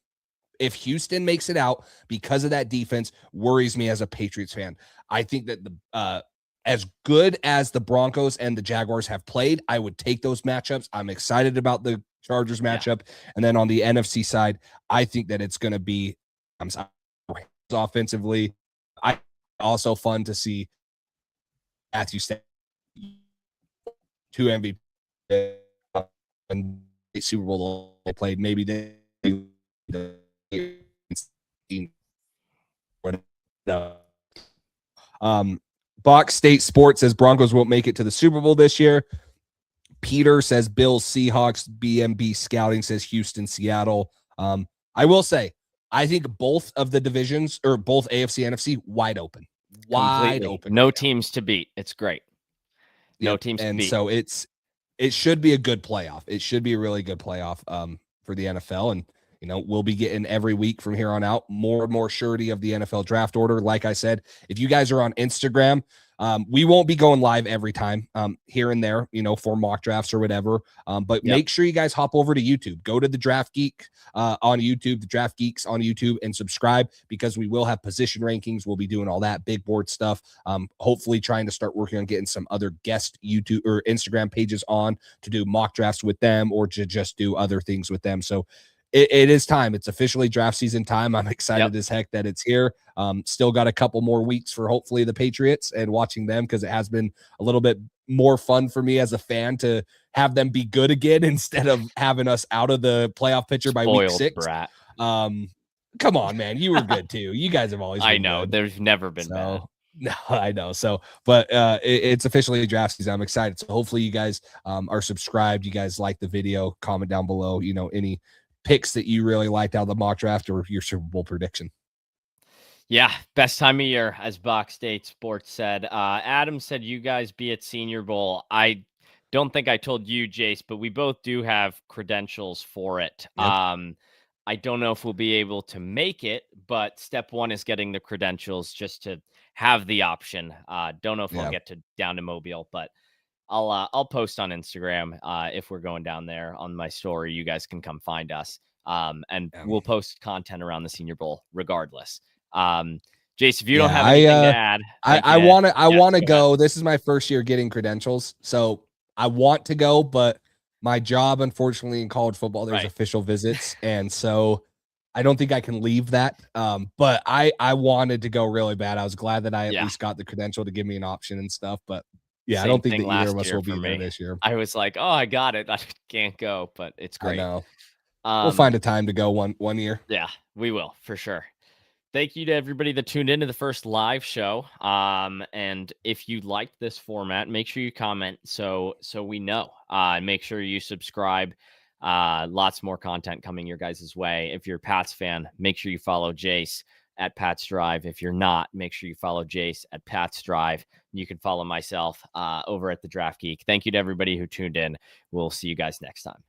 If Houston makes it out because of that defense, worries me as a Patriots fan. I think that as good as the Broncos and the Jaguars have played, I would take those matchups. I'm excited about the Chargers matchup. And then on the NFC side, I think that it's going to be offensively. Also fun to see Matthew Stafford, 2 MVP and Super Bowl they played. Maybe Box State Sports says Broncos won't make it to the Super Bowl this year. Peter says Bills, Seahawks. BMB Scouting says Houston, Seattle. I will say, I think both of the divisions, or both AFC and NFC, wide open. Wide open. No teams to beat. It's great. No teams to beat. And so it should be a good playoff. It should be a really good playoff for the NFL. And, you know, we'll be getting every week from here on out more and more surety of the NFL draft order. Like I said, if you guys are on Instagram, we won't be going live every time here and there, you know, for mock drafts or whatever. But make sure you guys hop over to YouTube. Go to the Draft Geek on YouTube, the Draft Geeks on YouTube, and subscribe, because we will have position rankings. We'll be doing all that big board stuff. Hopefully trying to start working on getting some other guest YouTube or Instagram pages on to do mock drafts with them, or to just do other things with them. So it is time. It's officially draft season time. I'm excited Yep. as heck that it's here. Still got a couple more weeks for hopefully the Patriots and watching them, because it has been a little bit more fun for me as a fan to have them be good again instead of having us out of the playoff picture by week Spoiled 6. brat. Come on, man. You were good too. You guys have always been I know. good. There's never been bad. No, I know. So, but it's officially draft season. I'm excited. So hopefully you guys are subscribed. You guys like the video. Comment down below, any picks that you really liked out of the mock draft or your Super Bowl prediction. Yeah, best time of year, as Box State Sports said. Adam said you guys be at Senior Bowl. I don't think I told you, Jace, but we both do have credentials for it. Yep. I don't know if we'll be able to make it, but step one is getting the credentials just to have the option. Don't know if I'll Yeah. get down to Mobile, but I'll post on Instagram if we're going down there on my story. You guys can come find us, and we'll post content around the Senior Bowl regardless. Jace, if you don't have anything to add, I want to go. This is my first year getting credentials, so I want to go, but my job, unfortunately, in college football, there's official visits, and so I don't think I can leave that. But I wanted to go really bad. I was glad that I at least got the credential to give me an option and stuff. But yeah, I don't think that either of us will be there this year. I was like, oh, I got it. I can't go, but it's great. I know. We'll find a time to go one year. Yeah, we will for sure. Thank you to everybody that tuned into the first live show. And if you liked this format, make sure you comment so we know. Make sure you subscribe. Lots more content coming your guys' way. If you're a Pats fan, make sure you follow Jace at Pats Drive. If you're not, make sure you follow Jace at Pats Drive. You can follow myself over at the Draft Geek. Thank you to everybody who tuned in. We'll see you guys next time.